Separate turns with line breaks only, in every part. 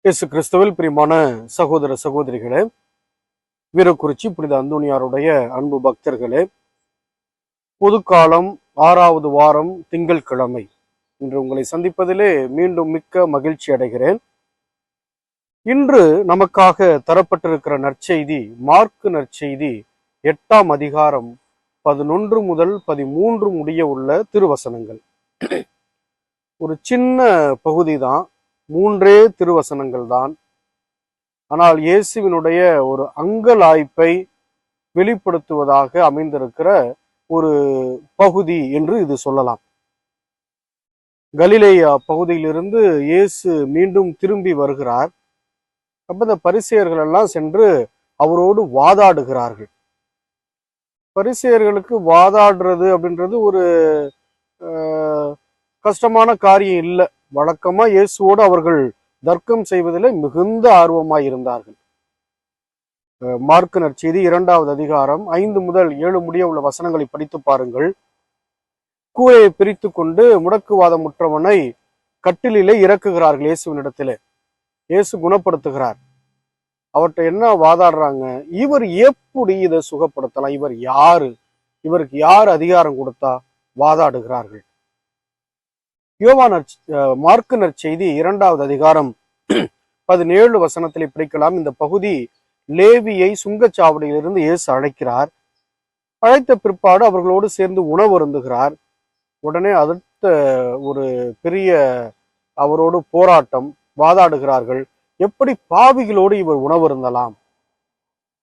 இயேசு கிறிஸ்துவில் பிரியமான சகோதர சகோதரிகளே, வீரக்குறிச்சி புனித அந்தோனியாருடைய அன்பு பக்தர்களே, பொதுக்காலம் 6வது வாரம் திங்கட்கிழமை இன்று உங்களை சந்திப்பதிலே மீண்டும் மிக்க மகிழ்ச்சி அடைகிறேன். இன்று நமக்காக தரப்பட்டிருக்கிற நற்செய்தி மார்க்கு நற்செய்தி 8ஆம் அதிகாரம் 11 முதல் 13 முடிய உள்ள திருவசனங்கள். ஒரு சின்ன பகுதி தான், 3 திருவசனங்கள் தான். ஆனால் இயேசுவினுடைய ஒரு அங்கலாய்ப்பை வெளிப்படுத்துவதாக அமைந்திருக்கிற ஒரு பகுதி என்று இது சொல்லலாம். கலிலேயா பகுதியிலிருந்து இயேசு மீண்டும் திரும்பி வருகிறார். அப்ப இந்த பரிசேயர்கள் எல்லாம் சென்று அவரோடு வாதாடுகிறார்கள். பரிசேயர்களுக்கு வாதாடுறது அப்படின்றது ஒரு கஷ்டமான காரியம் இல்லை. வழக்கமா இயேசுவோடு அவர்கள் தர்க்கம் செய்வதில் மிகுந்த ஆர்வமாய் இருந்தார்கள். மார்க்கு நற்செய்தி 2வது அதிகாரம் 5 முதல் 7 முடிய உள்ள வசனங்களை படித்து பாருங்கள். கூரையை பிரித்து கொண்டு முடக்குவாதமுற்றவனை கட்டிலே இறக்குகிறார்கள் இயேசுவினிடத்திலே. இயேசு குணப்படுத்துகிறார். அவர்கிட்ட என்ன வாதாடுறாங்க? இவர் எப்படி இதை சுகப்படுத்தலாம்? இவர் யாரு? இவருக்கு யார் அதிகாரம் கொடுத்தா? வாதாடுகிறார்கள். மார்க்கு நற்செய்தி 2வது அதிகாரம் 17 வசனத்திலே படிக்கலாம். இந்த பகுதி லேவியை சுங்கச்சாவடியிலிருந்து இயேசு அழைக்கிறார். அழைத்த பிற்பாடு அவர்களோடு சேர்ந்து உணவு அருந்துகிறார். உடனே அடுத்த ஒரு பெரிய அவரோடு போராட்டம், வாதாடுகிறார்கள். எப்படி பாவிகளோடு இவர் உணவு அருந்தலாம்?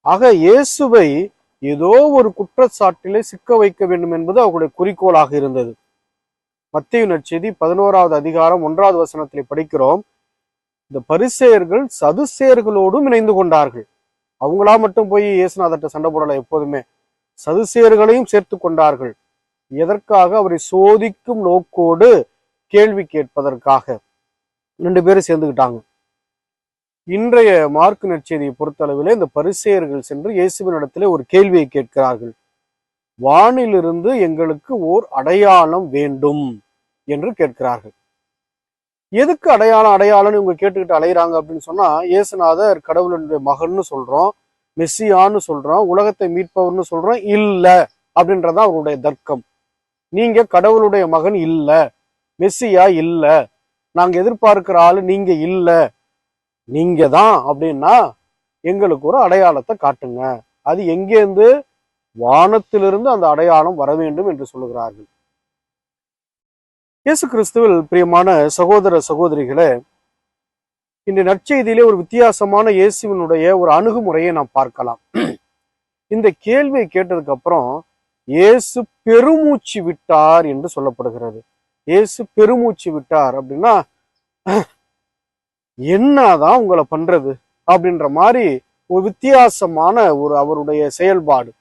ஆக இயேசுவை ஏதோ ஒரு குற்றச்சாட்டிலே சிக்க வைக்க வேண்டும் என்பது அவர்களுடைய குறிக்கோளாக இருந்தது. மத்தேயு நற்செய்தி 11வது அதிகாரம் 1வது வசனத்திலே படிக்கிறோம். இந்த பரிசேயர்கள் சதுசேயர்களோடும் இணைந்து கொண்டார்கள். அவங்களா மட்டும் போய் இயேசுநாதர்ட்ட சண்டை போடல. எப்போதுமே சதுசேயர்களையும் சேர்த்து கொண்டார்கள். எதற்காக? அவரை சோதிக்கும் நோக்கோடு கேள்வி கேட்பதற்காக 2 பேரும் சேர்ந்துக்கிட்டாங்க. இன்றைய மார்க்கு நற்செய்தியை பொறுத்தளவிலே இந்த பரிசேயர்கள் சென்று இயேசுவினிடத்திலே ஒரு கேள்வியை கேட்கிறார்கள். வானிலிருந்து எங்களுக்கு ஓர் அடையாளம் வேண்டும் என்று கேட்கிறார்கள். எதுக்கு அடையாளம் இவங்க கேட்டுக்கிட்டு அலைகிறாங்க அப்படின்னு சொன்னா, இயேசுநாதர் கடவுளுடைய மகன்னு சொல்றோம், மெஸ்ஸியான்னு சொல்றோம், உலகத்தை மீட்பவர்னு சொல்றோம், இல்ல அப்படின்றதான் அவருடைய தர்க்கம். நீங்க கடவுளுடைய மகன் இல்ல, மெஸ்ஸியா இல்ல, நாங்க எதிர்பார்க்கிற ஆளு நீங்க இல்ல, நீங்க தான் அப்படின்னா எங்களுக்கு ஒரு அடையாளத்தை காட்டுங்க. அது எங்கேருந்து? வானத்திலிருந்து அந்த அடையாளம் வர வேண்டும் என்று சொல்லுகிறார்கள். இயேசு கிறிஸ்துவில் பிரியமான சகோதர சகோதரிகளே, இந்த நற்செய்தியிலே ஒரு வித்தியாசமான இயேசுவினுடைய ஒரு அணுகுமுறையை நாம் பார்க்கலாம். இந்த கேள்வியை கேட்டதுக்கு அப்புறம் இயேசு பெருமூச்சு விட்டார் என்று சொல்லப்படுகிறது. இயேசு பெருமூச்சு விட்டார் அப்படின்னா என்னதான் உங்களை பண்றது அப்படின்ற மாதிரி ஒரு வித்தியாசமான ஒரு அவருடைய செயல்பாடு.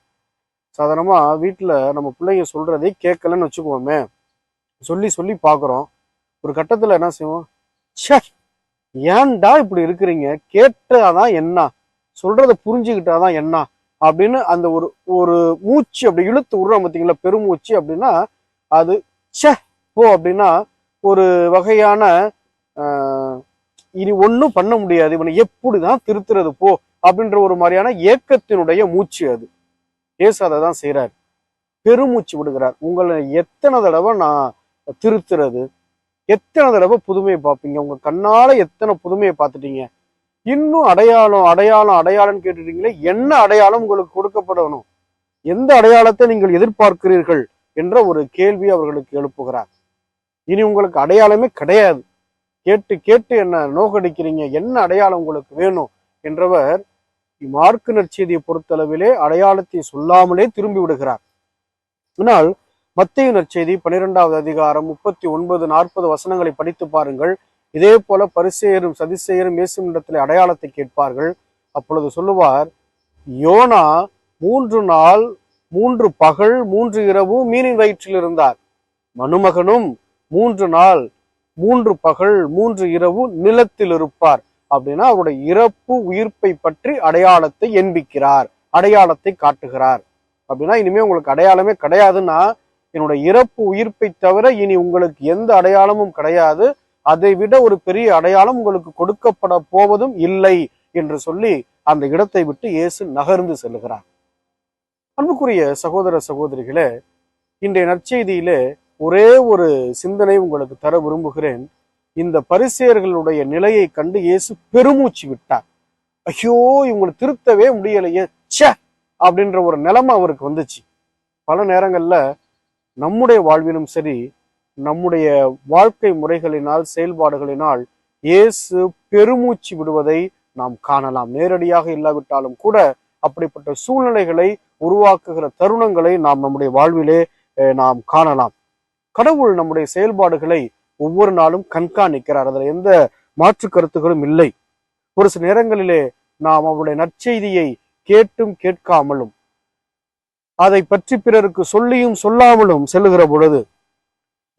சாதாரணமா வீட்டுல நம்ம பிள்ளைங்க சொல்றதை கேட்கலன்னு வச்சுக்குவோமே, சொல்லி சொல்லி பாக்குறோம். ஒரு கட்டத்துல என்ன செய்வோம்? ச்சே, ஏன்டா இப்படி இருக்கிறீங்க? கேட்டாதான் என்ன, சொல்றதை புரிஞ்சுக்கிட்டாதான் என்ன அப்படின்னு அந்த ஒரு ஒரு மூச்சு அப்படி இழுத்து விடுறோம் பார்த்தீங்களா, பெருமூச்சு அப்படின்னா அது ச்சே போ அப்படின்னா ஒரு வகையான இனி ஒன்றும் பண்ண முடியாது, இவனை எப்படிதான் திருத்துறது போ அப்படின்ற ஒரு மாதிரியான ஏக்கத்தினுடைய மூச்சு அது. இயேசு அதை தான் செய்யறாரு, பெருமூச்சு விடுகிறார். உங்களை எத்தனை தடவை நான் திருத்துறது? எத்தனை தடவை புதுமையை பார்ப்பீங்க? உங்க கண்ணால எத்தனை புதுமையை பார்த்துட்டீங்க? இன்னும் அடையாளம் அடையாளம் அடையாளம் கேட்டுட்டீங்களே, என்ன அடையாளம் உங்களுக்கு கொடுக்கப்படணும்? எந்த அடையாளத்தை நீங்கள் எதிர்பார்க்கிறீர்கள் என்ற ஒரு கேள்வி அவர்களுக்கு எழுப்புகிறார். இனி உங்களுக்கு அடையாளமே கிடையாது, கேட்டு கேட்டு என்ன நோக்கடிக்கிறீங்க, என்ன அடையாளம் உங்களுக்கு வேணும் என்றவர் மார்க்கு நற்செய்தியை பொறுத்தளவிலே அடையாளத்தை சொல்லாமலே திரும்பி விடுகிறார். ஆனால் மத்தேயு நற்செய்தி 12வது அதிகாரம் 39, 40 வசனங்களை படித்து பாருங்கள். இதே போல பரிசேயரும் சதுசேயரும் இயேசுவினிடத்திலே அடையாளத்தை கேட்பார்கள். அப்பொழுது சொல்லுவார், யோனா 3 நாள் 3 பகல் 3 இரவு மீனின் வயிற்றில் இருந்தார், மனுமகனும் 3 நாள் 3 பகல் 3 இரவு நிலத்தில் இருப்பார் அப்படின்னா அவருடைய இறப்பு உயிர்ப்பை பற்றி அடையாளத்தை எண்பிக்கிறார், அடையாளத்தை காட்டுகிறார். அப்படின்னா இனிமே உங்களுக்கு அடையாளமே கிடையாதுன்னா, என்னுடைய இறப்பு உயிர்ப்பை தவிர இனி உங்களுக்கு எந்த அடையாளமும் கிடையாது, அதை விட ஒரு பெரிய அடையாளம் உங்களுக்கு கொடுக்கப்பட போவதும் இல்லை என்று சொல்லி அந்த இடத்தை விட்டு இயேசு நகர்ந்து செல்லுகிறார். அன்புக்குரிய சகோதர சகோதரிகளே, இன்றைய நற்செய்தியிலே ஒரே ஒரு சிந்தனை உங்களுக்கு தர விரும்புகிறேன். இந்த பரிசேயர்களுடைய நிலையை கண்டு இயேசு பெருமூச்சு விட்டார். ஐயோ, இவங்களை திருத்தவே முடியலையே, ச்சே அப்படின்ற ஒரு நிலைமை அவருக்கு வந்துச்சு. பல நேரங்கள்ல நம்முடைய வாழ்விலும் சரி, நம்முடைய வாழ்க்கை முறைகளினால் செயல்பாடுகளினால் இயேசு பெருமூச்சு விடுவதை நாம் காணலாம். நேரடியாக இல்லாவிட்டாலும் கூட அப்படிப்பட்ட சூழ்நிலைகளை உருவாக்குகிற தருணங்களை நாம் நம்முடைய வாழ்விலே நாம் காணலாம். கடவுள் நம்முடைய செயல்பாடுகளை ஒவ்வொரு நாளும் கண்காணிக்கிறார். அதில் எந்த மாற்று கருத்துகளும் இல்லை. ஒரு சில நேரங்களிலே நாம் அவருடைய நற்செய்தியை கேட்டும் கேட்காமலும் அதை பற்றி பிறருக்கு சொல்லியும் சொல்லாமலும் செல்லுகிற பொழுது,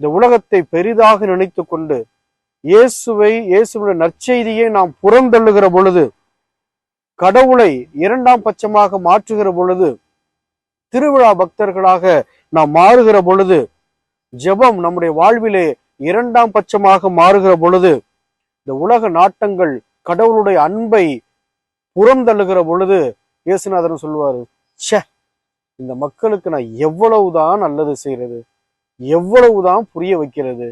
இந்த உலகத்தை பெரிதாக நினைத்து கொண்டு இயேசுடைய நற்செய்தியை நாம் புறந்தள்ளுகிற பொழுது, கடவுளை இரண்டாம் பட்சமாக மாற்றுகிற பொழுது, திருவிழா பக்தர்களாக நாம் மாறுகிற பொழுது, ஜெபம் நம்முடைய வாழ்விலே இரண்டாம் பட்சமாக மாறுகிற பொழுது, இந்த உலக நாட்டங்கள் கடவுளுடைய அன்பை புறந்தள்ளுகிற பொழுது, இயேசுநாதன் சொல்லுவாரு, ச்சே, இந்த மக்களுக்கு நான் எவ்வளவுதான் நல்லது செய்யறது, எவ்வளவுதான் புரிய வைக்கிறது,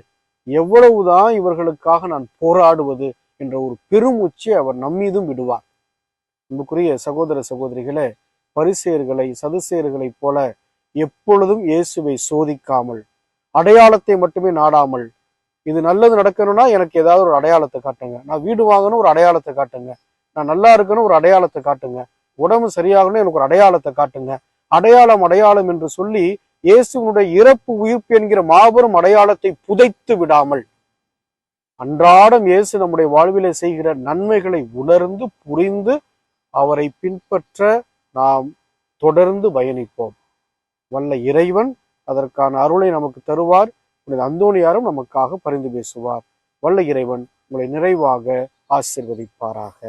எவ்வளவுதான் இவர்களுக்காக நான் போராடுவது என்ற ஒரு பெருமூச்சை அவர் நம்மீதும் விடுவார். அன்புக்குரிய சகோதர சகோதரிகளே, பரிசேயர்களை சதுசேயர்களைப் போல எப்பொழுதும் இயேசுவை சோதிக்காமல், அடையாளத்தை மட்டுமே நாடாமல், இது நல்லது நடக்கணும்னா எனக்கு ஏதாவது ஒரு அடையாளத்தை காட்டுங்க, நான் வீடு வாங்கணும் ஒரு அடையாளத்தை காட்டுங்க, நான் நல்லா இருக்கணும் ஒரு அடையாளத்தை காட்டுங்க, உடம்பு சரியாகணும் எனக்கு ஒரு அடையாளத்தை காட்டுங்க, அடையாளம் அடையாளம் என்று சொல்லி இயேசுனுடைய இறப்பு உயிர்ப்பு என்கிற மாபெரும் அடையாளத்தை புதைத்து விடாமல், அன்றாடம் இயேசு நம்முடைய வாழ்விலே செய்கிற நன்மைகளை உணர்ந்து புரிந்து அவரை பின்பற்ற நாம் தொடர்ந்து பயணிப்போம். வல்ல இறைவன் அதற்கான அருளை நமக்கு தருவார். அந்தோணியாரும் நமக்காக பரிந்து பேசுவார். வல்ல இறைவன் உங்களை நிறைவாக ஆசீர்வதிப்பாராக.